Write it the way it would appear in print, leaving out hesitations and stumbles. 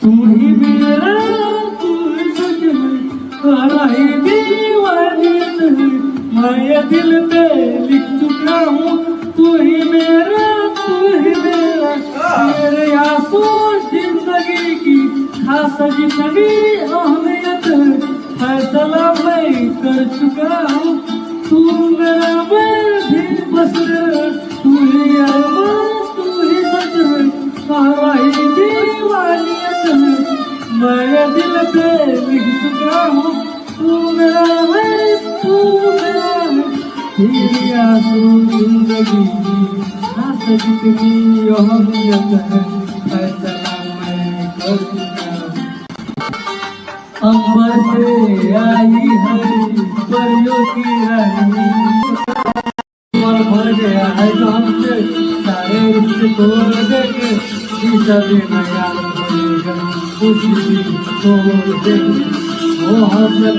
तू ही मेरा तू ही सजन हराई दीवानी मैं दिल पे लिख चुका हूँ तू ही मेरा मेरे आंसू जिंदगी की खास जितनी अहमियत फैसला मैं कर चुका हूँ तू मेरा मैं भी बस तू ही अरमान तू ही सच हमारी दीवानियत मैं दिल पे लिख चुका हूँ तू मेरा है तू मेरा है तेरी आंसू जिंदगी की खास जितनी अहमियत है फैसला मैं कर चुका हूँ अंबर से आई है परियों की रानी और भर गया है जो हमसे सारे रिश्ते तोड़ देंगे शीशा देना याद बनेगा उसी दिन तोड़ देंगे वो हंस